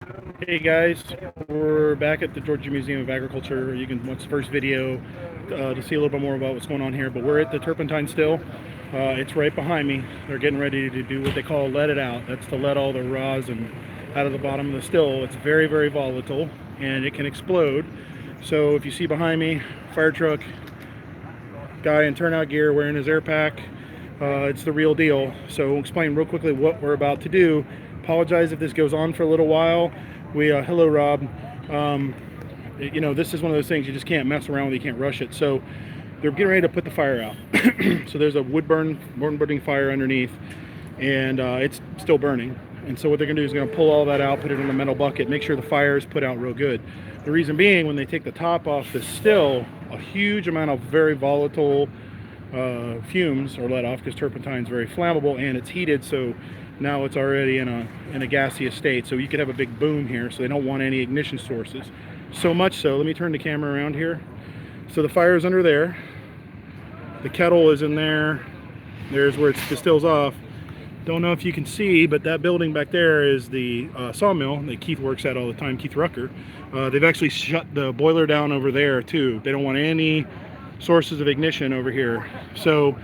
Hey guys, we're back at the Georgia Museum of Agriculture. You can watch the first video to see a little bit more about what's going on here, but we're at the Turpentine still. It's right behind me. They're getting ready to do what they call let it out. That's to let all the rosin out of the bottom of the still. It's very, very volatile and it can explode. So if you see behind me, fire truck, guy in turnout gear wearing his air pack, it's the real deal. So we'll explain real quickly what we're about to do. Apologize if this goes on for a little while. Hello Rob. This is one of those things you just can't mess around with. You can't rush it. So they're getting ready to put the fire out. So there's a burning fire underneath, and it's still burning. And so what they're going to do is going to pull all that out, put it in a metal bucket, make sure the fire is put out real good. The reason being, when they take the top off the still, a huge amount of very volatile fumes are let off because turpentine is very flammable and it's heated. So now it's already in a gaseous state. So you could have a big boom here. So they don't want any ignition sources. So much so, let me turn the camera around here. So the fire is under there. The kettle is in there. There's where it distills off. Don't know if you can see, but that building back there is the sawmill that Keith works at all the time, Keith Rucker. They've actually shut the boiler down over there too. They don't want any sources of ignition over here. So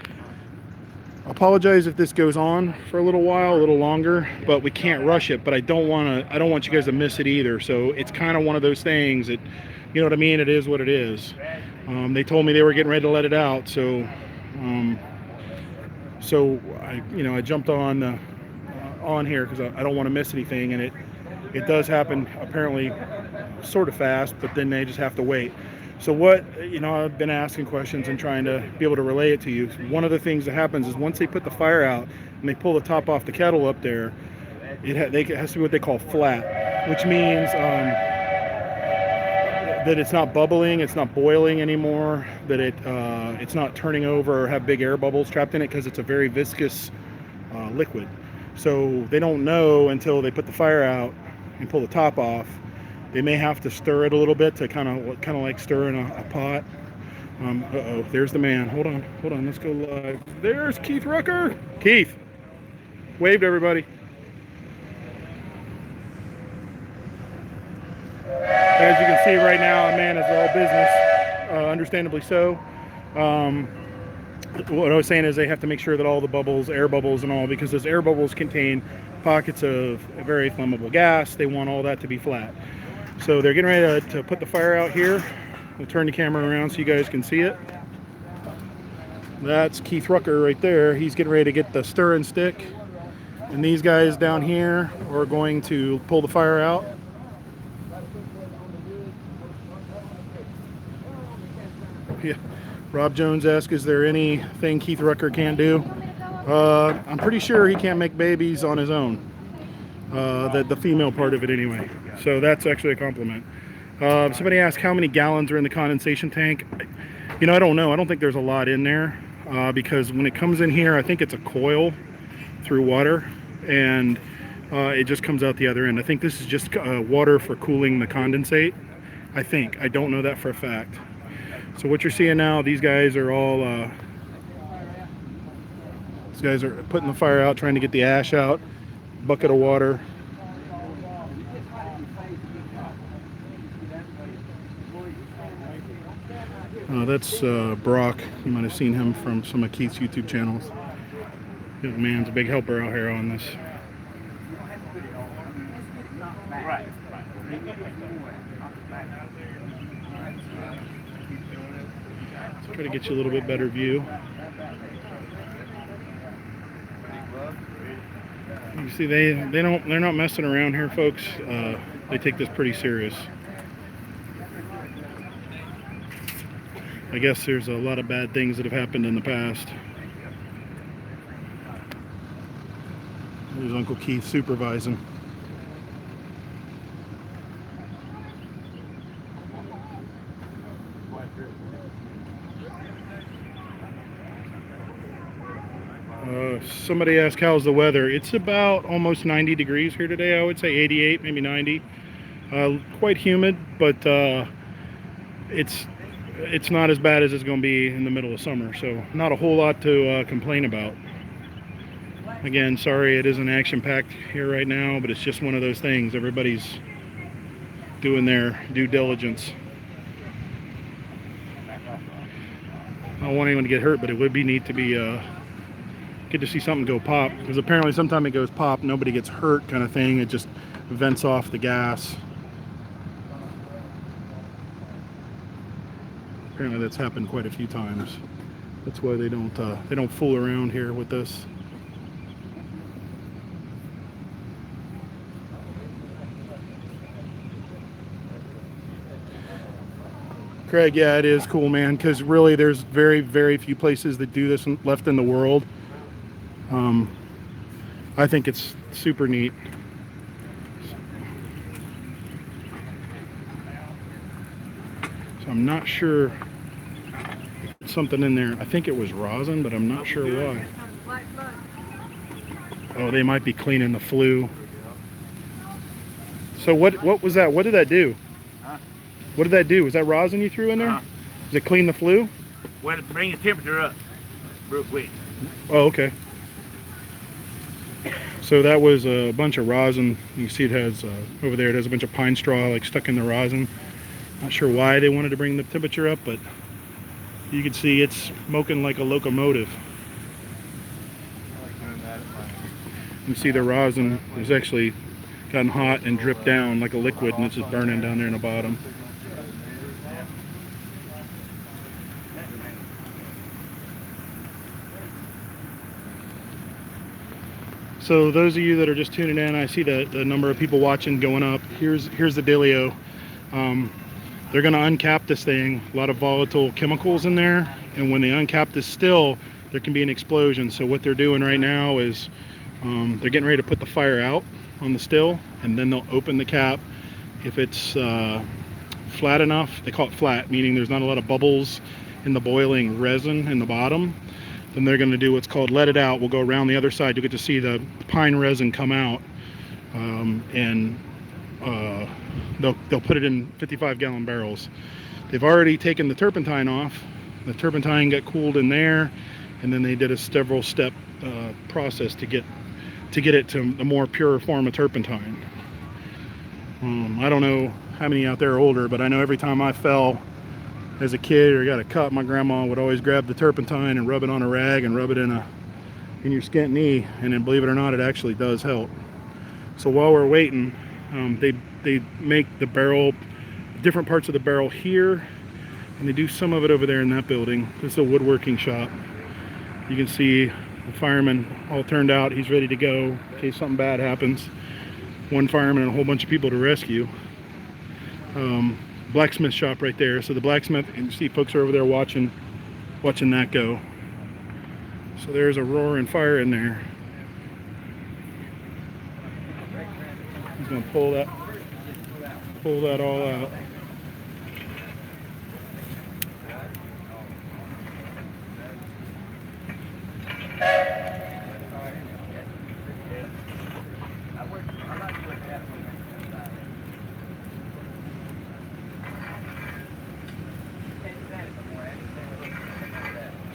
apologize if this goes on for a little while, a little longer, but we can't rush it. But I don't want you guys to miss it either. So it's kind of one of those things that, you know what I mean? It is what it is. They told me they were getting ready to let it out, so I jumped on here because I don't want to miss anything, and it does happen apparently sort of fast, but then they just have to wait. So I've been asking questions and trying to be able to relay it to you. One of the things that happens is once they put the fire out and they pull the top off the kettle up there, it has to be what they call flat, which means that it's not bubbling, it's not boiling anymore, that it's not turning over or have big air bubbles trapped in it, because it's a very viscous liquid. So they don't know until they put the fire out and pull the top off. They may have to stir it a little bit to kind of like stirring a pot. There's the man. Hold on, let's go live. There's Keith Rucker. Keith, wave to everybody. As you can see right now, a man is all business, understandably so. What I was saying is they have to make sure that all the bubbles, air bubbles and all, because those air bubbles contain pockets of very flammable gas. They want all that to be flat. So they're getting ready to put the fire out here. We'll turn the camera around so you guys can see it. That's Keith Rucker right there. He's getting ready to get the stirring stick. And these guys down here are going to pull the fire out. Yeah. Rob Jones asked, is there anything Keith Rucker can't do? I'm pretty sure he can't make babies on his own. The female part of it anyway. So that's actually a compliment. Somebody asked how many gallons are in the condensation tank. I don't know. I don't think there's a lot in there because when it comes in here, I think it's a coil through water, and it just comes out the other end. I think this is just water for cooling the condensate. I think. I don't know that for a fact. So what you're seeing now, these guys are putting the fire out, trying to get the ash out. Bucket of water. That's Brock. You might have seen him from some of Keith's YouTube channels. Young man's a big helper out here on this. Let's try to get you a little bit better view. You see, they're not messing around here, folks. They take this pretty serious. I guess there's a lot of bad things that have happened in the past. There's Uncle Keith supervising. Somebody asked how's the weather. It's about almost 90 degrees here today. I would say 88, maybe 90. Quite humid, but it's not as bad as it's going to be in the middle of summer. So not a whole lot to complain about. Again, sorry it isn't action-packed here right now, but it's just one of those things. Everybody's doing their due diligence. I don't want anyone to get hurt, but it would be neat to be get to see something go pop, because apparently sometime it goes pop, nobody gets hurt kind of thing. It just vents off the gas. Apparently that's happened quite a few times. That's why they don't fool around here with this. Craig, yeah, it is cool, man, because really there's very, very few places that do this left in the world. I think it's super neat. So I'm not sure, something in there. I think it was rosin, but I'm not sure why. Oh, they might be cleaning the flue. So what was that? What did that do? What did that do? Was that rosin you threw in there? Does it clean the flue? Well, to bring the temperature up real quick. Oh, okay. So that was a bunch of rosin. You see it has, over there, it has a bunch of pine straw like stuck in the rosin. Not sure why they wanted to bring the temperature up, but you can see it's smoking like a locomotive. You see the rosin has actually gotten hot and dripped down like a liquid, and it's just burning down there in the bottom. So those of you that are just tuning in, I see the number of people watching going up. Here's the dealio. They're going to uncap this thing. A lot of volatile chemicals in there, and when they uncap this still, there can be an explosion. So what they're doing right now is they're getting ready to put the fire out on the still, and then they'll open the cap. If it's flat enough, they call it flat, meaning there's not a lot of bubbles in the boiling resin in the bottom, then they're going to do what's called let it out. We'll go around the other side. You'll get to see the pine resin come out, and they'll put it in 55-gallon barrels. They've already taken the turpentine off. The turpentine got cooled in there, and then they did a several-step process to get it to a more pure form of turpentine. I don't know how many out there are older, but I know every time I fell as a kid or got a cut, my grandma would always grab the turpentine and rub it on a rag and rub it in your skint knee, and then believe it or not, it actually does help. So while we're waiting, they make the barrel, different parts of the barrel here, and they do some of it over there in that building. This is a woodworking shop. You can see the fireman all turned out. He's ready to go in case something bad happens. One fireman and a whole bunch of people to rescue. Blacksmith shop right there. So the blacksmith, and you see folks are over there watching that go. So there's a roaring fire in there. He's gonna pull that all out.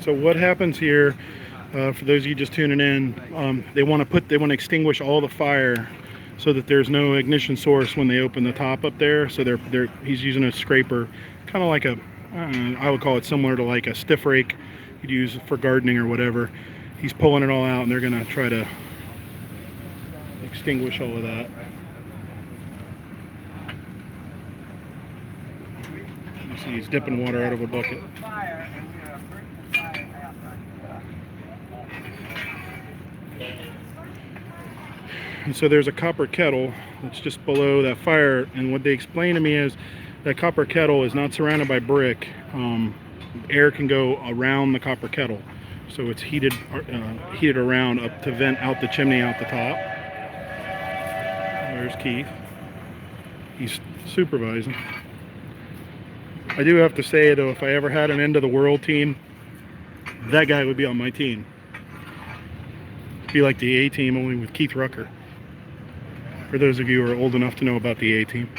So what happens here, for those of you just tuning in, they want to extinguish all the fire so that there's no ignition source when they open the top up there. So he's using a scraper, kind of like I would call it similar to like a stiff rake you'd use for gardening or whatever. He's pulling it all out, and they're going to try to extinguish all of that. You see he's dipping water out of a bucket. And so there's a copper kettle that's just below that fire, and what they explained to me is that copper kettle is not surrounded by brick. Air can go around the copper kettle, so it's heated around up to vent out the chimney out the top. There's Keith. He's supervising. I do have to say though, if I ever had an end of the world team, that guy would be on my team. Be like the A team, only with Keith Rucker. For those of you who are old enough to know about the A team.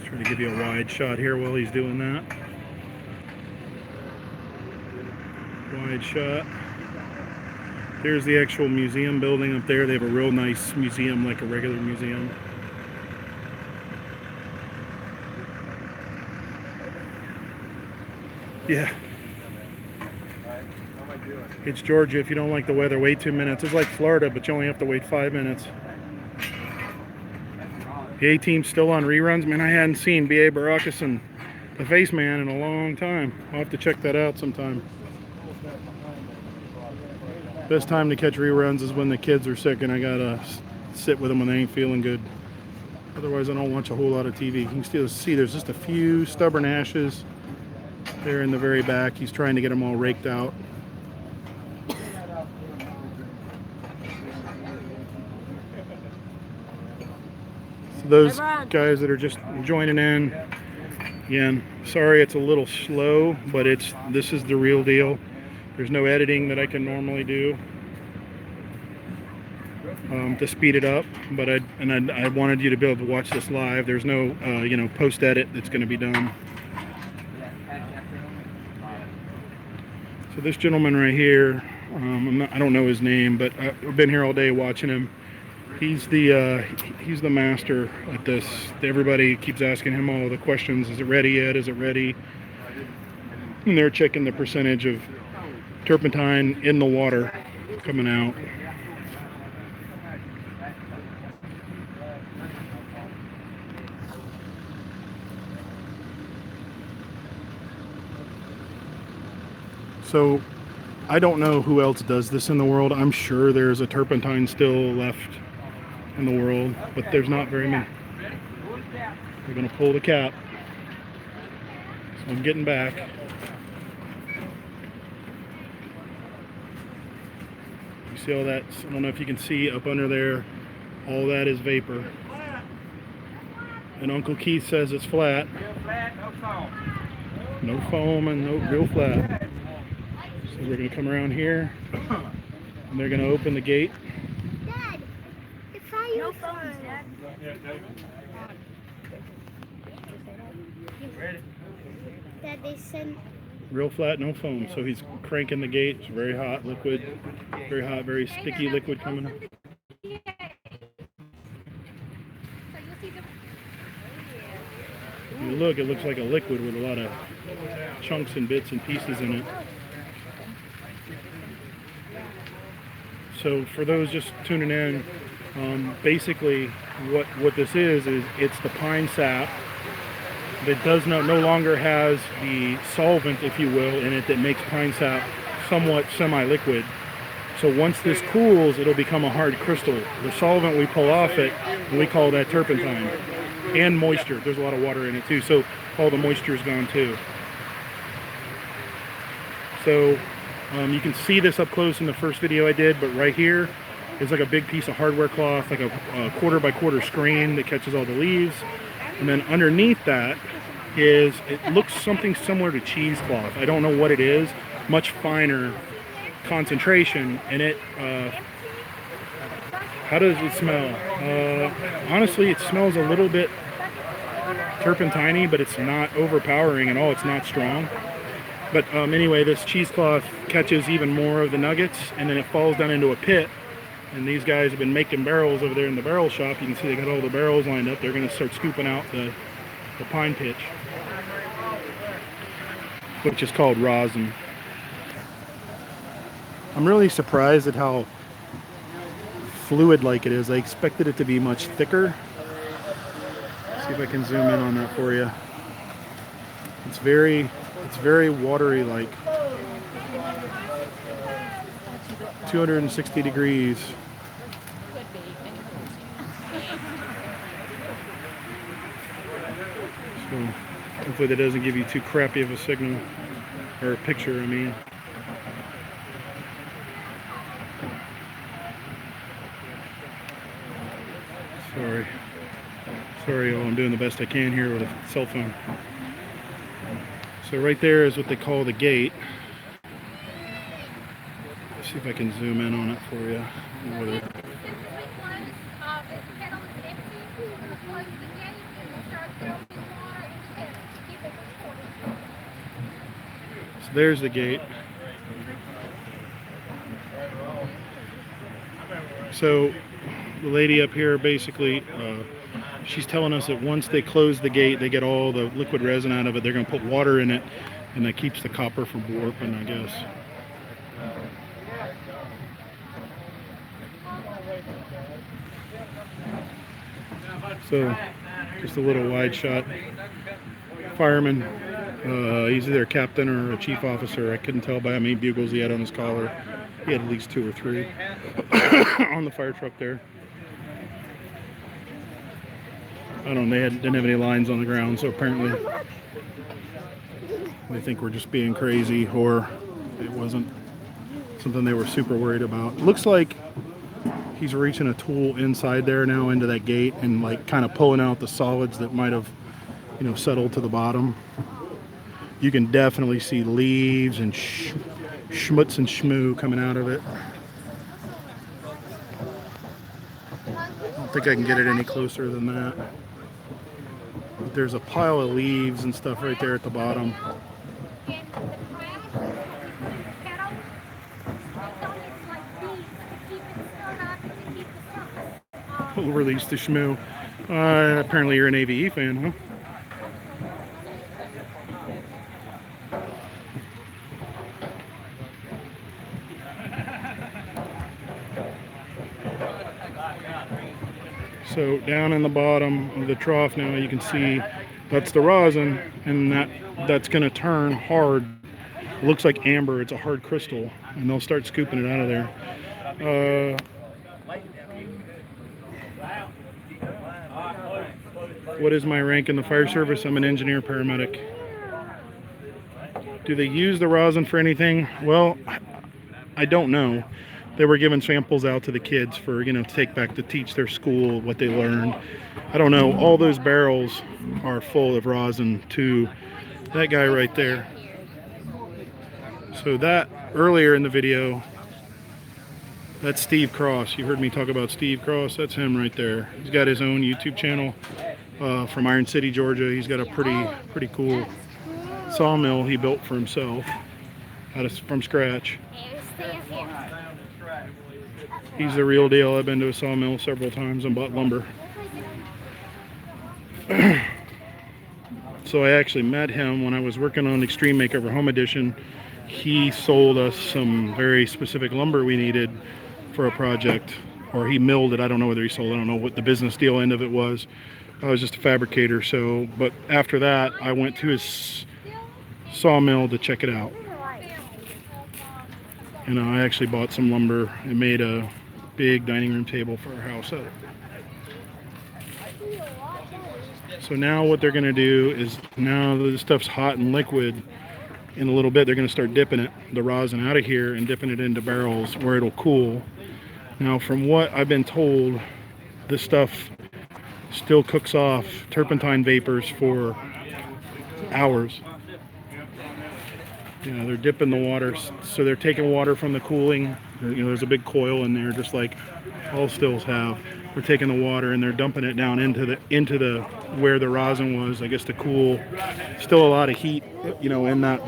Trying to give you a wide shot here while he's doing that. Wide shot. There's the actual museum building up there. They have a real nice museum, like a regular museum. Yeah. It's Georgia. If you don't like the weather, wait 2 minutes. It's like Florida, but you only have to wait 5 minutes. The A-team's still on reruns. Man, I hadn't seen B.A. Baracus, the face man, in a long time. I'll have to check that out sometime. Best time to catch reruns is when the kids are sick and I gotta sit with them when they ain't feeling good. Otherwise, I don't watch a whole lot of TV. You can still see there's just a few stubborn ashes there in the very back. He's trying to get them all raked out. So those guys that are just joining in, again, sorry it's a little slow, but this is the real deal. There's no editing that I can normally do to speed it up, but I wanted you to be able to watch this live. There's no post edit that's going to be done. So this gentleman right here, I don't know his name, but I've been here all day watching him. He's the master at this. Everybody keeps asking him all the questions. Is it ready yet? Is it ready? And they're checking the percentage of turpentine in the water coming out. So I don't know who else does this in the world. I'm sure there's a turpentine still left in the world, but there's not very many. We're going to pull the cap. So I'm getting back. You see all that? I don't know if you can see up under there. All that is vapor. And Uncle Keith says it's flat. Real flat, no foam. No foam and no real flat. So we're going to come around here. And they're going to open the gate. Dad, it's how you foam, Dad. Dad, they sent. Real flat, no foam. So he's cranking the gate. It's very hot liquid. Very hot, very sticky liquid coming up. You look, it looks like a liquid with a lot of chunks and bits and pieces in it. So for those just tuning in, basically what this is it's the pine sap that no longer has the solvent, if you will, in it that makes pine sap somewhat semi-liquid. So once this cools, it'll become a hard crystal. The solvent we pull off it, and we call that turpentine. And moisture. There's a lot of water in it too, so all the moisture is gone too. So you can see this up close in the first video I did, but right here is like a big piece of hardware cloth, like a quarter by quarter screen that catches all the leaves. And then underneath that it looks something similar to cheesecloth. I don't know what it is, much finer concentration, and how does it smell? Honestly, it smells a little bit turpentine-y, but it's not overpowering at all. It's not strong. But anyway, this cheesecloth catches even more of the nuggets, and then it falls down into a pit. And these guys have been making barrels over there in the barrel shop. You can see they got all the barrels lined up. They're going to start scooping out the pine pitch, which is called rosin. I'm really surprised at how fluid-like it is. I expected it to be much thicker. Let's see if I can zoom in on that for you. It's very watery, like 260 degrees. So hopefully that doesn't give you too crappy of a signal, or a picture, I mean. Sorry, y'all, I'm doing the best I can here with a cell phone. So right there is what they call the gate. Let's see if I can zoom in on it for you. there's the gate. So the lady up here basically, she's telling us that once they close the gate, they get all the liquid resin out of it. They're going to put water in it, and that keeps the copper from warping, I guess. So, just a little wide shot. Fireman, he's either a captain or a chief officer. I couldn't tell by how many bugles he had on his collar. He had at least 2 or 3 on the fire truck there. I don't know, didn't have any lines on the ground, so apparently they think we're just being crazy, or it wasn't something they were super worried about. Looks like he's reaching a tool inside there now into that gate and like kind of pulling out the solids that might have, you know, settled to the bottom. You can definitely see leaves and schmutz and schmoo coming out of it. I don't think I can get it any closer than that. But there's a pile of leaves and stuff right there at the bottom. We'll release the schmoo. Apparently you're an AVE fan, huh? So down in the bottom of the trough now you can see that's the rosin, and that's going to turn hard. It looks like amber. It's a hard crystal, and they'll start scooping it out of there. What is my rank in the fire service? I'm an engineer paramedic. Do they use the rosin for anything? Well, I don't know. They were giving samples out to the kids for, you know, to take back to teach their school what they learned. I don't know. All those barrels are full of rosin too. That guy right there. So that earlier in the video, that's Steve Cross. You heard me talk about Steve Cross. That's him right there. He's got his own YouTube channel from Iron City, Georgia. He's got a pretty cool sawmill he built for himself from scratch. He's the real deal. I've been to a sawmill several times and bought lumber. So I actually met him when I was working on Extreme Makeover Home Edition. He sold us some very specific lumber we needed for a project, or he milled it. I don't know whether he sold it. I don't know what the business deal end of it was. I was just a fabricator. So, but after that, I went to his sawmill to check it out. And I actually bought some lumber and made a big dining room table for our house. So now what they're going to do is, now that the stuff's hot and liquid, in a little bit they're going to start dipping it, the rosin out of here, and dipping it into barrels where it'll cool. Now from what I've been told, this stuff still cooks off turpentine vapors for hours. You know, they're dipping the water, so they're taking water from the cooling. You know, there's a big coil in there, just like all stills have. They're taking the water and they're dumping it down into the where the rosin was, I guess, to cool. Still a lot of heat, you know, in that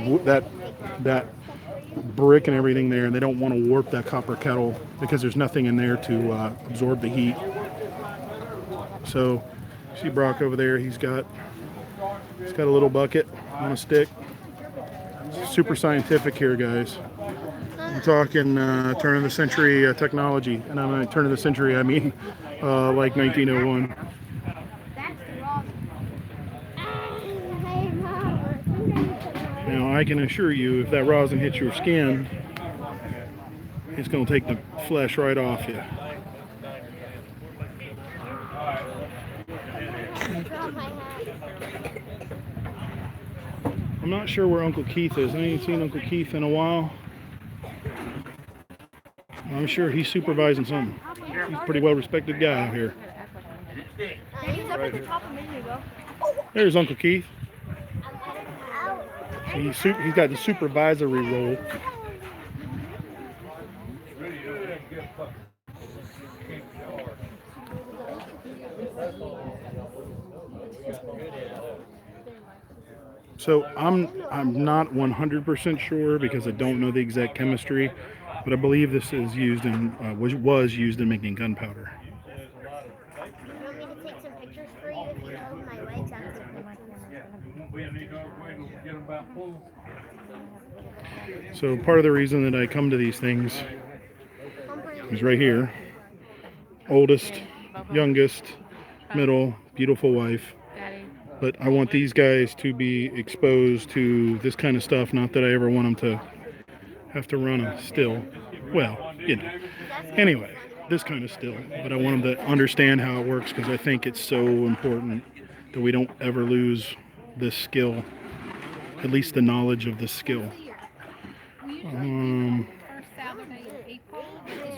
brick and everything there, and they don't want to warp that copper kettle because there's nothing in there to absorb the heat. So, see Brock over there? He's got a little bucket on a stick. Super scientific here, guys. I'm talking turn of the century technology, and I'm turn of the century, I mean like 1901. Now I can assure you, if that rosin hits your skin, it's going to take the flesh right off you. I'm not sure where Uncle Keith is. I ain't seen Uncle Keith in a while. I'm sure he's supervising something. He's a pretty well-respected guy out here. There's Uncle Keith. He's got the supervisory role. So I'm not 100% sure because I don't know the exact chemistry, but I believe this is used in was used in making gunpowder. You want me to take some pictures for you if you hold my legs out to pictures? So part of the reason that I come to these things is right here. Oldest, youngest, middle, beautiful wife. But I want these guys to be exposed to this kind of stuff. Not that I ever want them to have to run a still. Well, you know. Anyway, this kind of still. But I want them to understand how it works because I think it's so important that we don't ever lose this skill. At least the knowledge of this skill.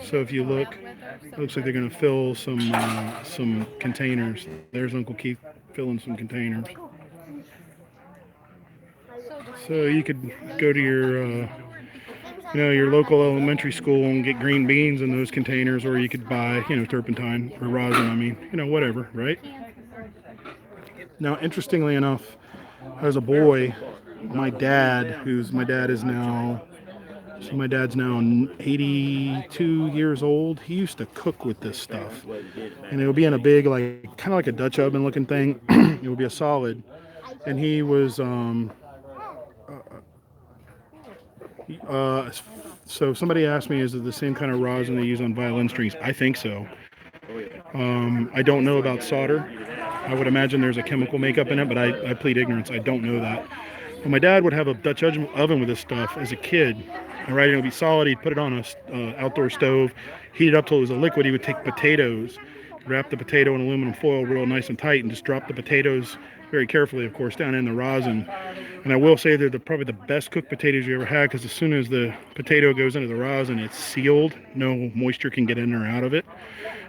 So if you look, it looks like they're going to fill some containers. There's Uncle Keith filling some containers. So you could go to your your local elementary school and get green beans in those containers, or you could buy turpentine or rosin. I mean, whatever, right? Now, interestingly enough, as a boy, my dad's now 82 years old. He used to cook with this stuff, and it would be in a big, kind of like a Dutch oven looking thing. It would be a solid, and he was so somebody asked me, is it the same kind of rosin they use on violin strings? I think so. I don't know about solder. I would imagine there's a chemical makeup in it, but I plead ignorance. I don't know that. But my dad would have a Dutch oven with this stuff as a kid. And right, it would be solid. He'd put it on a outdoor stove, heat it up till it was a liquid. He would take potatoes, wrap the potato in aluminum foil real nice and tight, and just drop the potatoes very carefully, of course, down in the rosin. And I will say they're probably the best cooked potatoes you ever had, because as soon as the potato goes into the rosin, it's sealed. No moisture can get in or out of it.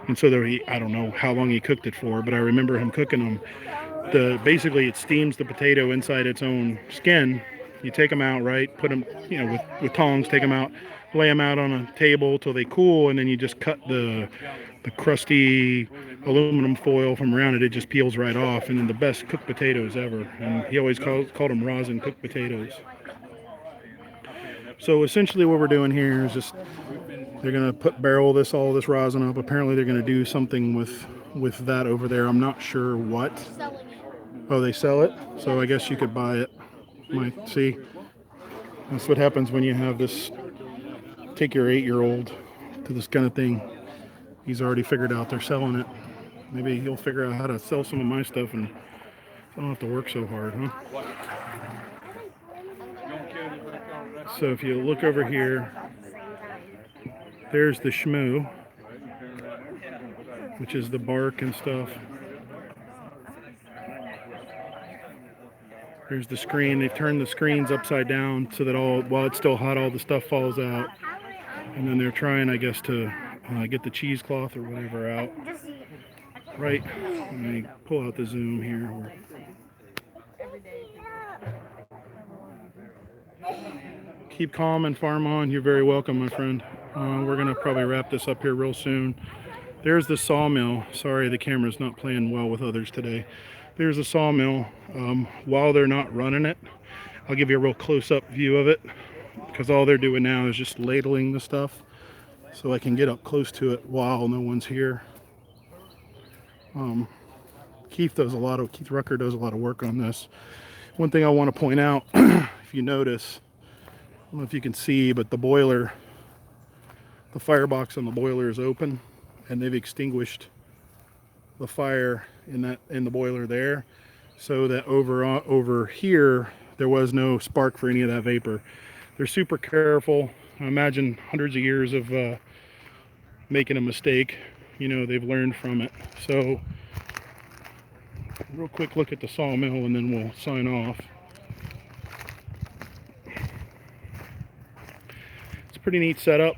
And so I don't know how long he cooked it for, but I remember him cooking them. Basically, it steams the potato inside its own skin. You take them out, right? Put them, with tongs, take them out, lay them out on a table till they cool, and then you just cut the crusty aluminum foil from around it. It just peels right off, and then the best cooked potatoes ever. And he always called them rosin cooked potatoes. So essentially what we're doing here is just, they're going to barrel all this rosin up. Apparently they're going to do something with that over there. I'm not sure what. Oh, they sell it? So I guess you could buy it. See, that's what happens when you have this, take your 8-year-old to this kind of thing. He's already figured out they're selling it. Maybe he'll figure out how to sell some of my stuff and I don't have to work so hard, huh? So if you look over here, there's the shmoo, which is the bark and stuff. There's the screen. They've turned the screens upside down so that while it's still hot, all the stuff falls out. And then they're trying, I guess, to get the cheesecloth or whatever out. Right. Let me pull out the zoom here. Keep calm and farm on. You're very welcome, my friend. We're going to probably wrap this up here real soon. There's the sawmill. Sorry, the camera's not playing well with others today. There's a sawmill. While they're not running it, I'll give you a real close-up view of it, because all they're doing now is just ladling the stuff so I can get up close to it while no one's here. Keith Rucker does a lot of work on this. One thing I want to point out, if you notice, I don't know if you can see, but the boiler, the firebox on the boiler is open, and they've extinguished the fire in the boiler there, so that over here there was no spark for any of that vapor. They're super careful. I imagine hundreds of years of making a mistake, they've learned from it. So real quick look at the sawmill and then we'll sign off. It's a pretty neat setup.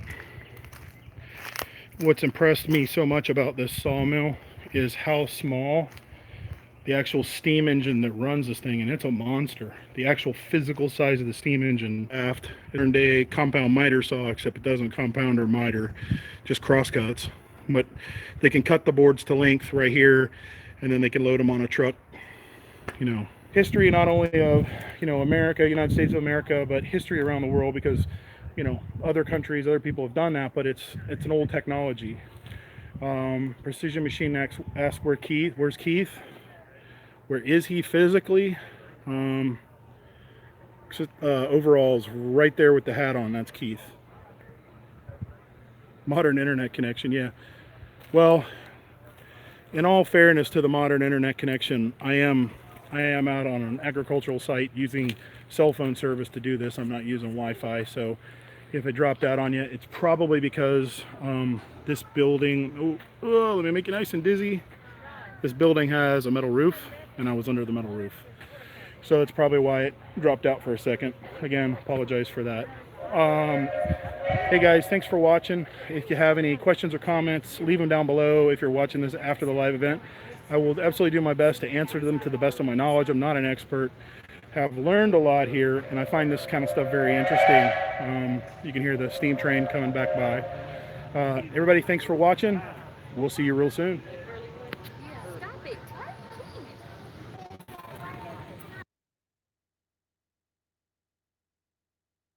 What's impressed me so much about this sawmill is how small the actual steam engine that runs this thing, and it's a monster. The actual physical size of the steam engine aft. Modern day compound miter saw, except it doesn't compound or miter, just cross cuts. But they can cut the boards to length right here, and then they can load them on a truck, history not only of, you know, America, United States of America, but history around the world, because, you know, other countries, other people have done that, but it's an old technology. Precision Machine asks where's Keith? Where is he physically? Overalls right there with the hat on, that's Keith. Modern internet connection, yeah. Well, in all fairness to the modern internet connection, I am out on an agricultural site using cell phone service to do this. I'm not using Wi-Fi, so if it dropped out on you, it's probably because this building, let me make you nice and dizzy. This building has a metal roof, and I was under the metal roof. So that's probably why it dropped out for a second. Again, apologize for that. Hey guys, thanks for watching. If you have any questions or comments, leave them down below. If you're watching this after the live event, I will absolutely do my best to answer them to the best of my knowledge. I'm not an expert. Have learned a lot here, and I find this kind of stuff very interesting. You can hear the steam train coming back by. Everybody, thanks for watching. We'll see you real soon.